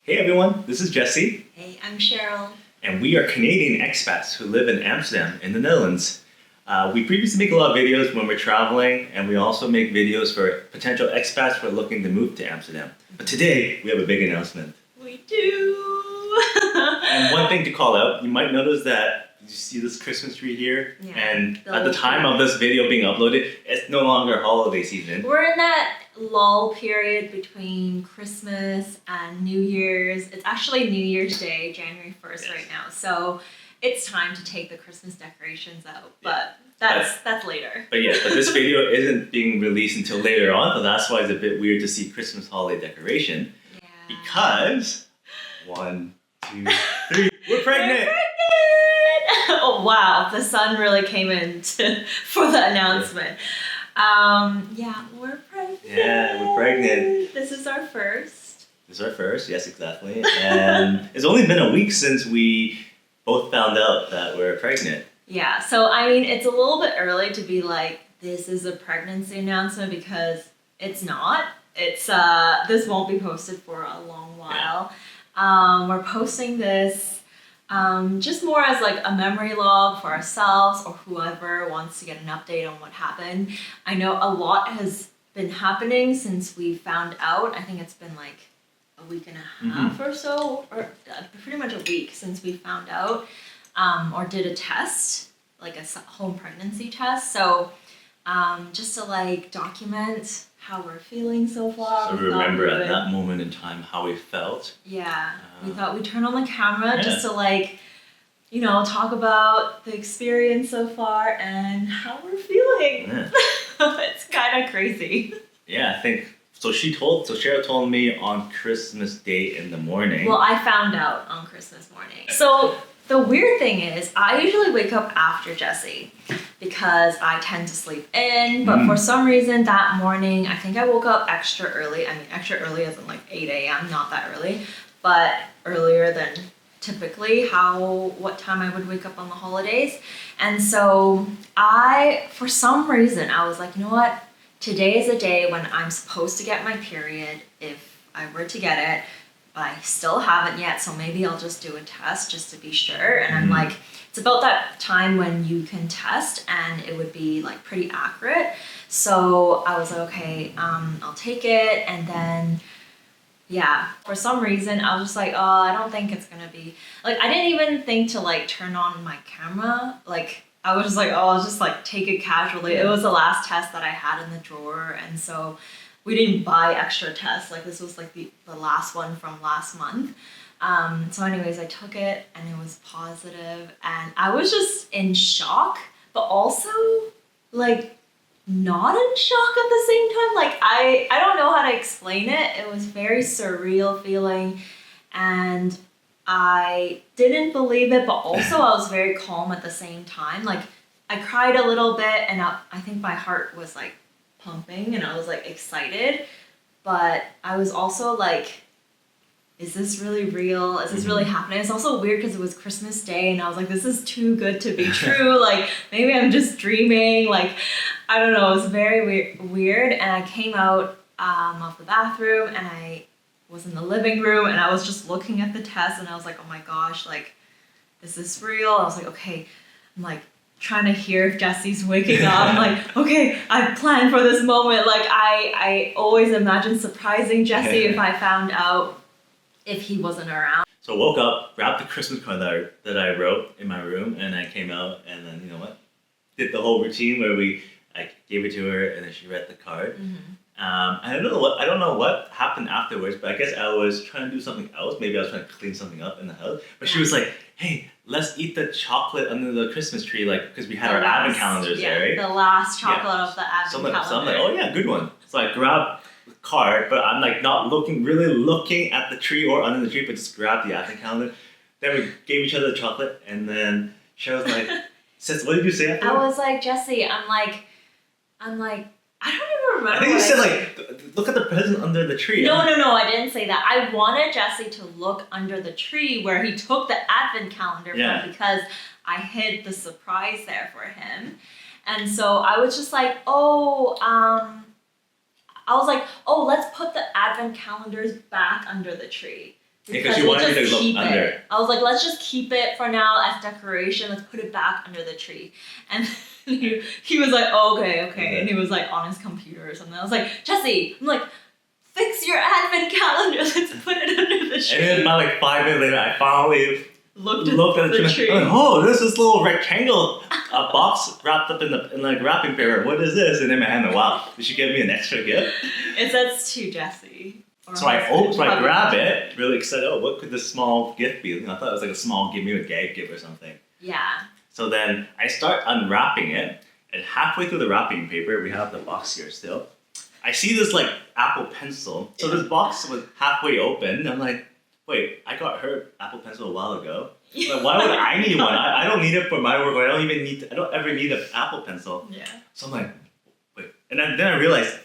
Hey everyone, this is Jesse, Hey, I'm Cheryl. and we are Canadian expats who live in Amsterdam in the Netherlands. We previously make a lot of videos when we're traveling, and we also make videos for potential expats who are looking to move to Amsterdam. But today, we have a big announcement. We do! And one thing to call out, you might notice that you see this Christmas tree here, and at the time of this video being uploaded, it's no longer holiday season. We're in that lull period between Christmas and New Year's. It's actually New Year's Day, January 1st right now. So it's time to take the Christmas decorations out, but that's later. But this video isn't being released until later on, so that's why it's a bit weird to see Christmas holiday decoration. Yeah. Because 1, 2, 3, we're pregnant! Oh wow, the sun really came in for the announcement. Yeah, we're pregnant. Yeah, we're pregnant. This is our first. This is our first, yes, exactly. And it's only been a week since we both found out that we're pregnant. Yeah, so I mean, it's a little bit early to be like, this is a pregnancy announcement because it's not. It's this won't be posted for a long while. We're posting this just more as like a memory log for ourselves or whoever wants to get an update on what happened. I know a lot has been happening since we found out. I think it's been like a week and a half or so, or pretty much a week since we found out, or did a test, like a home pregnancy test. So just to like document how we're feeling so far. So we remember at that moment in time how we felt. Yeah, we thought we'd turn on the camera just to like, you know, talk about the experience so far and how we're feeling. Yeah. It's kind of crazy. Yeah, I think, so Cheryl told me on Christmas Day in the morning. Well, I found out on Christmas morning. So the weird thing is I usually wake up after Jesse because I tend to sleep in, but for some reason that morning, I think I woke up extra early. I mean, extra early as in like 8 a.m., not that early, but earlier than typically what time I would wake up on the holidays. And so for some reason, I was like, you know what? Today is a day when I'm supposed to get my period if I were to get it, but I still haven't yet, so maybe I'll just do a test just to be sure. And I'm like, it's about that time when you can test and it would be like pretty accurate. So I was like, okay, I'll take it. And then, yeah, for some reason, I was just like, oh, I don't think it's gonna be, like, I didn't even think to like turn on my camera. Like, I was just like, oh, I'll just like take it casually. It was the last test that I had in the drawer. And so we didn't buy extra tests. Like this was like the last one from last month. So anyways, I took it and it was positive and I was just in shock, but also like not in shock at the same time. Like I don't know how to explain it. It was very surreal feeling and I didn't believe it, but also I was very calm at the same time. Like I cried a little bit and I think my heart was like pumping and I was like excited, but I was also like, is this really real? Is this really happening? It's also weird because it was Christmas Day and I was like, this is too good to be true. Like maybe I'm just dreaming. Like, I don't know. It was very weird. And I came out of the bathroom and I was in the living room and I was just looking at the test and I was like, oh my gosh, like, is this real? I was like, okay, I'm like trying to hear if Jesse's waking up. I'm like, okay, I've planned for this moment. Like I always imagine surprising Jesse if I found out if he wasn't around. So I woke up, grabbed the Christmas card that I wrote in my room, and I came out, and then, you know what? Did the whole routine where I gave it to her, and then she read the card. I don't know what happened afterwards, but I guess I was trying to do something else. Maybe I was trying to clean something up in the house. But she was like, hey, let's eat the chocolate under the Christmas tree, like, because we had our advent calendars there, right? The last chocolate of the advent calendar. So I'm like, oh yeah, good one. So I grabbed the card, but I'm like not really looking at the tree or under the tree, but just grabbed the advent calendar. Then we gave each other the chocolate, and then Cheryl's like, "Sis, what did you say after?" I was like, Jesse, I'm like, I don't even remember. I think you said like, look at the present under the tree. No, I didn't say that. I wanted Jesse to look under the tree where he took the advent calendar from because I hid the surprise there for him. And so I was just like, let's put the advent calendars back under the tree. Because she wanted me to look under. It. I was like, let's just keep it for now as decoration. Let's put it back under the tree. And he was like, oh, okay. And he was like on his computer or something. I was like, Jesse, I'm like, fix your advent calendar. Let's put it under the tree. And then about like 5 minutes later, I finally looked at the tree. I'm like, oh, there's this little rectangle box wrapped up in like wrapping paper. What is this? And in my hand, like, wow, did she give me an extra gift? It says to Jesse. So I grab it, really excited. Oh, what could this small gift be? I thought it was like a small give me a gag gift or something. Yeah. So then I start unwrapping it, and halfway through the wrapping paper, we have the box here still. I see this like Apple Pencil. So this box was halfway open. And I'm like, wait, I got her Apple Pencil a while ago. Like, why would I need one? I don't need it for my work. I don't ever need an Apple Pencil. Yeah. So I'm like, wait. And then I realized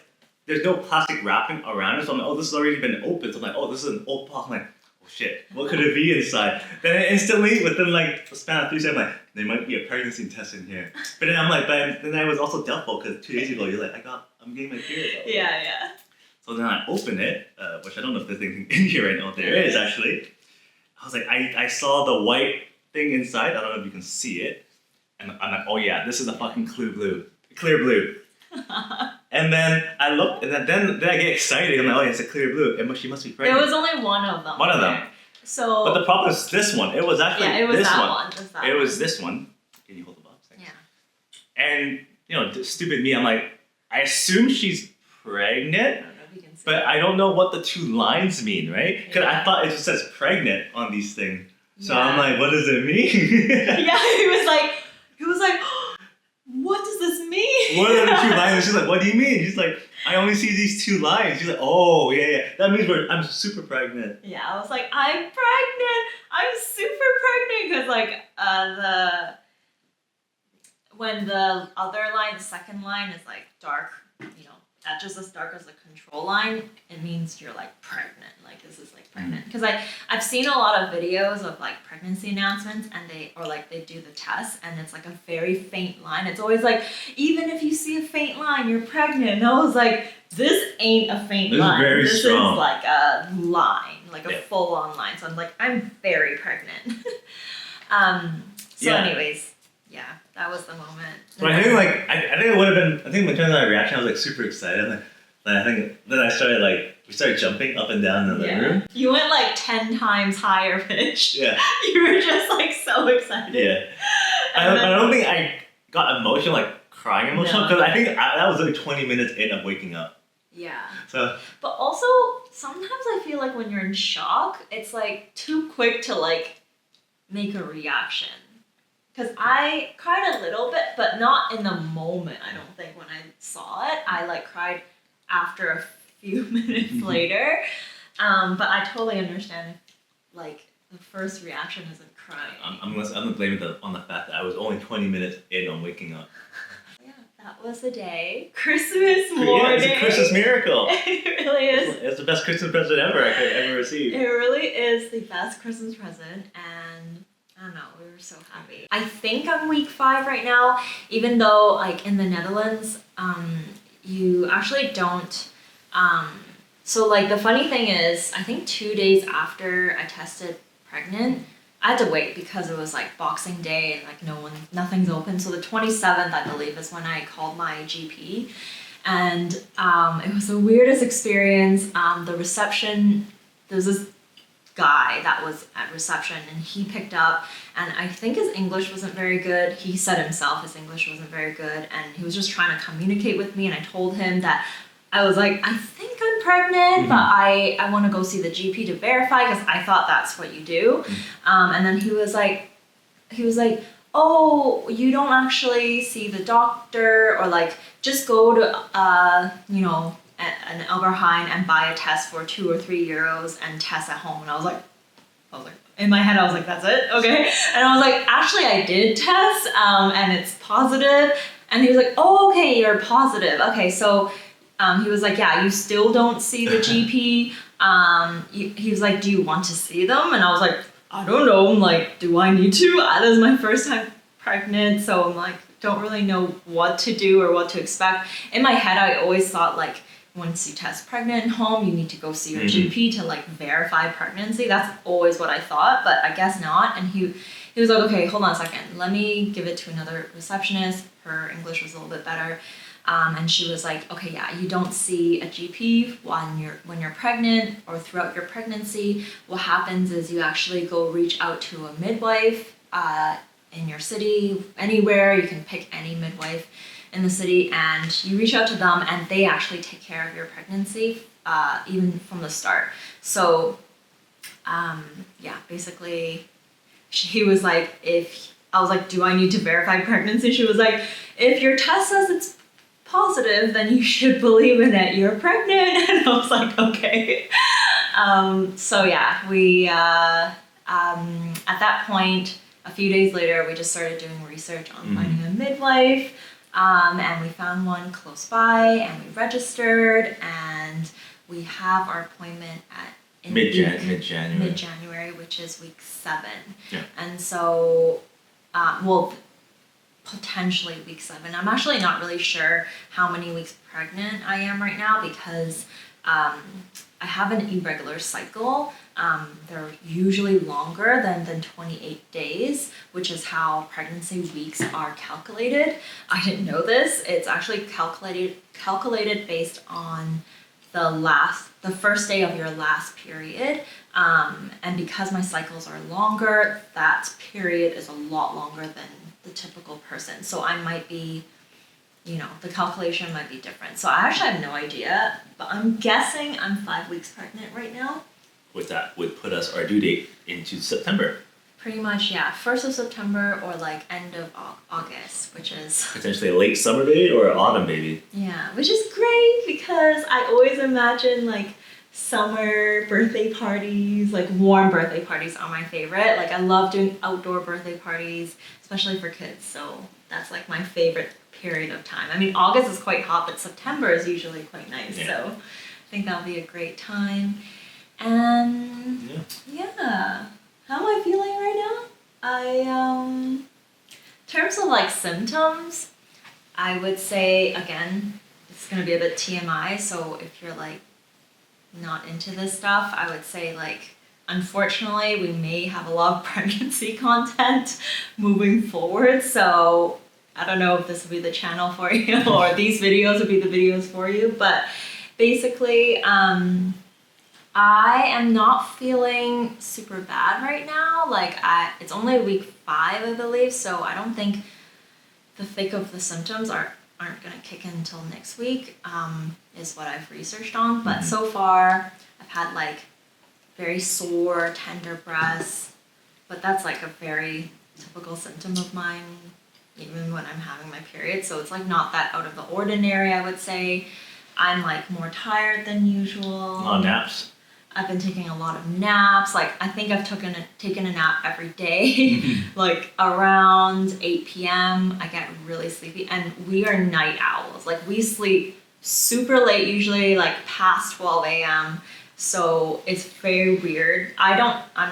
there's no plastic wrapping around it. So I'm like, oh, this has already been opened. So I'm like, oh, this is an old box. I'm like, oh shit, what could it be inside? Then instantly, within like the span of 3 seconds, I'm like, there might be a pregnancy test in here. But then I'm like, then I was also doubtful because 2 days ago, you're like, I'm getting my period. Yeah. So then I open it, which I don't know if there's anything in here right now. There is actually. I was like, I saw the white thing inside. I don't know if you can see it. And I'm like, oh yeah, this is a fucking clear blue. And then I looked, and then I get excited. I'm like, oh yeah, it's a clear blue. She must be pregnant. There was only one of them. One of them. So. But the problem is this one. It was actually this one. Just that it one. was this one. Can you hold the box? Thanks. Yeah. And stupid me. I'm like, I assume she's pregnant. But I don't know what the 2 lines mean, right? Because I thought it just says pregnant on these things. So I'm like, what does it mean? Yeah, he was like, what does this mean? What are the 2 lines? And she's like, what do you mean? She's like, I only see these 2 lines. She's like, oh, yeah. That means I'm super pregnant. Yeah, I was like, I'm pregnant. I'm super pregnant. Because when the other line, the second line is like dark, just as dark as the control line, it means you're like pregnant. Like this is like pregnant. Because I've seen a lot of videos of like pregnancy announcements and they do the test and it's like a very faint line. It's always like, even if you see a faint line, you're pregnant. And I was like, this ain't a faint line. Very this strong. Is like a line, like a full on line. So I'm like, I'm very pregnant. Anyways. Yeah, that was the moment. But I think it would have been. I think in terms of my reaction, I was like super excited. Then I started we started jumping up and down in the living room. You went like 10 times higher pitch. Yeah. You were just like so excited. Yeah. I don't think I got emotional, like crying emotional, because I think that was like 20 minutes in of waking up. Yeah. So. But also sometimes I feel like when you're in shock, it's like too quick to like make a reaction. Because I cried a little bit, but not in the moment, I don't think, when I saw it. I like cried after a few minutes later. But I totally understand if like the first reaction isn't crying. I'm gonna blame it on the fact that I was only 20 minutes in on waking up. Yeah, that was the day. Christmas morning. Yeah, it's a Christmas miracle. It really is. It's the best Christmas present ever I could ever receive. It really is the best Christmas present, and I don't know, we were so happy. I think I'm week 5 right now, even though like in the Netherlands, you actually don't, so like the funny thing is, I think 2 days after I tested pregnant, I had to wait because it was like Boxing Day and like nothing's open. So the 27th, I believe, is when I called my GP, and it was the weirdest experience. The reception, there's this guy that was at reception and he picked up, and I think his English wasn't very good. He said himself his English wasn't very good, and he was just trying to communicate with me, and I told him that I was like, I think I'm pregnant, but I want to go see the GP to verify because I thought that's what you do. And then he was like, oh, you don't actually see the doctor, or like just go to an Albert Heijn and buy a test for 2 or 3 euros and test at home. And I was like, in my head, I was like, that's it, okay. And I was like, actually, I did test, and it's positive. And he was like, oh, okay, you're positive. Okay, so he was like, yeah, you still don't see the GP. He was like, do you want to see them? And I was like, I don't know. I'm like, do I need to? That is my first time pregnant, so I'm like, don't really know what to do or what to expect. In my head, I always thought like once you test pregnant at home, you need to go see your GP to like verify pregnancy. That's always what I thought, but I guess not. And he was like, okay, hold on a second. Let me give it to another receptionist. Her English was a little bit better. And she was like, okay, yeah, you don't see a GP when you're pregnant or throughout your pregnancy. What happens is you actually go reach out to a midwife in your city, anywhere. You can pick any midwife in the city, and you reach out to them, and they actually take care of your pregnancy even from the start. So, yeah, basically, he was like, I was like, do I need to verify pregnancy? She was like, if your test says it's positive, then you should believe in it. You're pregnant. And I was like, okay. So yeah, we, at that point, a few days later, we just started doing research on finding a midwife. And we found one close by, and we registered, and we have our appointment at mid-January, which is week 7. Yeah. And so, potentially week 7. I'm actually not really sure how many weeks pregnant I am right now because I have an irregular cycle. They're usually longer than 28 days, which is how pregnancy weeks are calculated. I didn't know this. It's actually calculated based on the first day of your last period. And because my cycles are longer, that period is a lot longer than the typical person. So I might be, the calculation might be different. So I actually have no idea, but I'm guessing I'm 5 weeks pregnant right now. That would put our due date into September. Pretty much, yeah. 1st of September or like end of August, which is... Potentially a late summer baby or an autumn baby. Yeah, which is great because I always imagine like summer birthday parties, like warm birthday parties are my favorite. Like I love doing outdoor birthday parties, especially for kids. So that's like my favorite period of time. I mean, August is quite hot, but September is usually quite nice. Yeah. So I think that'll be a great time. And yeah, how am I feeling right now? In terms of like symptoms, I would say, again, it's gonna be a bit TMI. So if you're like not into this stuff, I would say like, unfortunately, we may have a lot of pregnancy content moving forward. So I don't know if this will be the channel for you or these videos will be the videos for you, but basically, I am not feeling super bad right now. Like it's only week 5, I believe, so I don't think the thick of the symptoms aren't gonna kick in until next week, is what I've researched on. But so far, I've had like very sore, tender breasts, but that's like a very typical symptom of mine, even when I'm having my period. So it's like not that out of the ordinary, I would say. I'm like more tired than usual. A lot of naps. I've been taking a lot of naps. Like I think I've taken a nap every day. Like around 8 p.m. I get really sleepy, and we are night owls. Like we sleep super late, usually like past 12 a.m. So it's very weird. I'm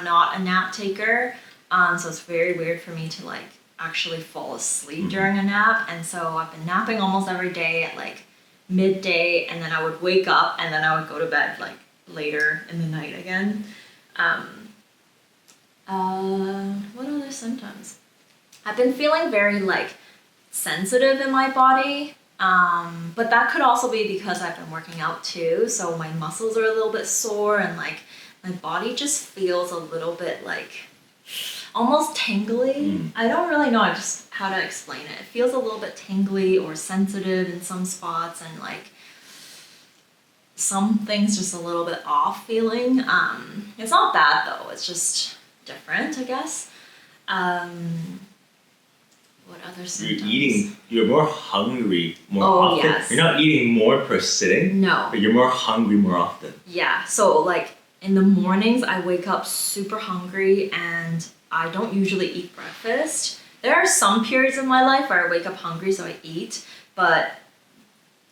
not a nap taker, so it's very weird for me to like actually fall asleep during a nap. And so I've been napping almost every day at like midday, and then I would wake up, and then I would go to bed like later in the night again. What other symptoms? I've been feeling very like sensitive in my body, but that could also be because I've been working out too, so my muscles are a little bit sore, and like my body just feels a little bit like almost tingly. I don't really know just how to explain it. It feels a little bit tingly or sensitive in some spots, and like some things just a little bit off feeling. It's not bad though, it's just different, I guess. What other symptoms? You're more hungry more often. Yes. You're not eating more per sitting. No. But you're more hungry more often. Yeah, so like in the mornings I wake up super hungry, and I don't usually eat breakfast. There are some periods in my life where I wake up hungry, so I eat, but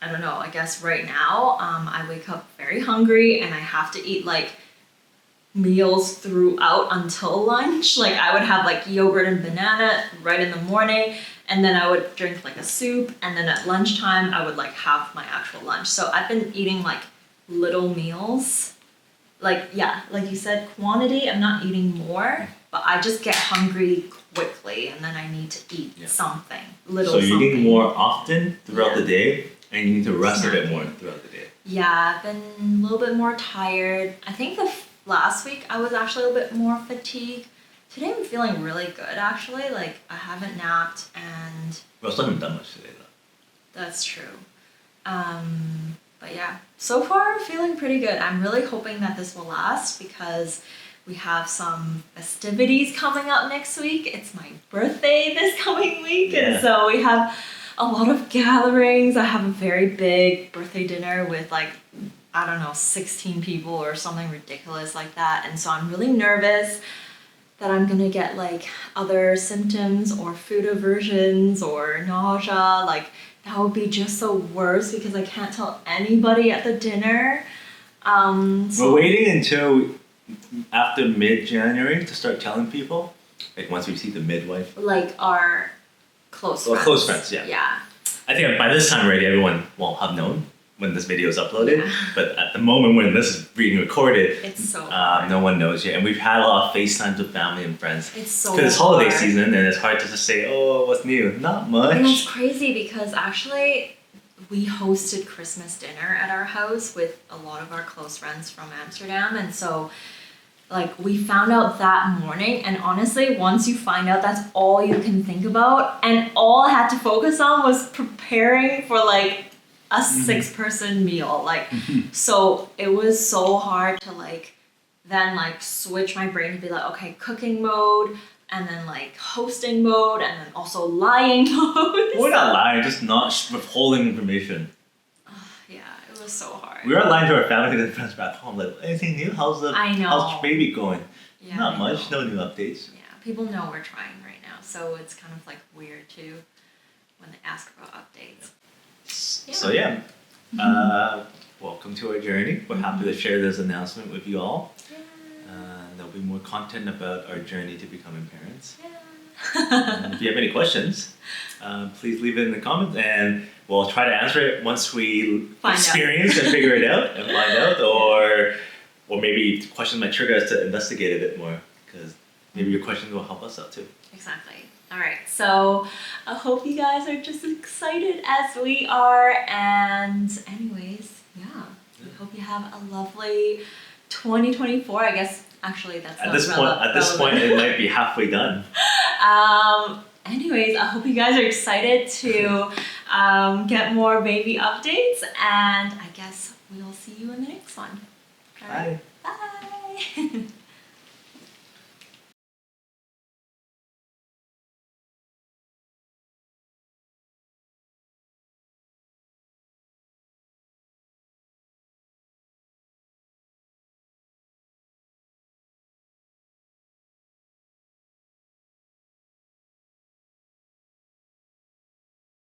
I don't know, I guess right now, I wake up very hungry, and I have to eat like meals throughout until lunch. Like I would have like yogurt and banana right in the morning, and then I would drink like a soup, and then at lunchtime I would like have my actual lunch. So I've been eating like little meals. Like, yeah, like you said, quantity, I'm not eating more, but I just get hungry quickly and then I need to eat something, little So you're something. eating more often throughout the day and you need to rest a bit more throughout the day. Yeah, I've been a little bit more tired. I think last week I was actually a little bit more fatigued. Today I'm feeling really good actually, like I haven't napped and... We also haven't done much today though. That's true. But yeah, so far I'm feeling pretty good. I'm really hoping that this will last because we have some festivities coming up next week. It's my birthday this coming week, and so we have a lot of gatherings. I have a very big birthday dinner with like, I don't know, 16 people or something ridiculous like that. And so I'm really nervous that I'm gonna get like other symptoms or food aversions or nausea. Like, that would be just the worst because I can't tell anybody at the dinner. We're waiting until after mid-January to start telling people. Like once we see the midwife. Like our close friends. Close friends, yeah. Yeah. I think by this time already everyone will have known when this video is uploaded. But at the moment when this is being recorded, it's so hard. No one knows yet. And we've had a lot of FaceTimes with family and friends. It's so because it's holiday season and it's hard to just say, oh, what's new? Not much. And it's crazy because actually we hosted Christmas dinner at our house with a lot of our close friends from Amsterdam. And so like we found out that morning, and honestly, once you find out, that's all you can think about. And all I had to focus on was preparing for like a 6-person meal. Like, so it was so hard to like then like switch my brain to be like, okay, cooking mode, and then like hosting mode, and then also lying mode. We're not lying, just not withholding information. Yeah, it was so hard. We were lying to our family and friends back home, like, anything new? How's baby going? Yeah, not much, no new updates. Yeah, people know we're trying right now, so it's kind of like weird too when they ask about updates. Yeah. So yeah, welcome to our journey. We're happy to share this announcement with you all. Yeah. There'll be more content about our journey to becoming parents. Yeah. If you have any questions, please leave it in the comments and we'll try to answer it once we experience and figure it out and find out, or maybe questions might trigger us to investigate a bit more because maybe your questions will help us out too. Exactly. All right, so I hope you guys are just excited as we are, and anyways, yeah, we hope you have a lovely 2024. I guess actually that's at this point it might be halfway done. Anyways, I hope you guys are excited to get more baby updates, and I guess we'll see you in the next one. All right. Bye. Bye.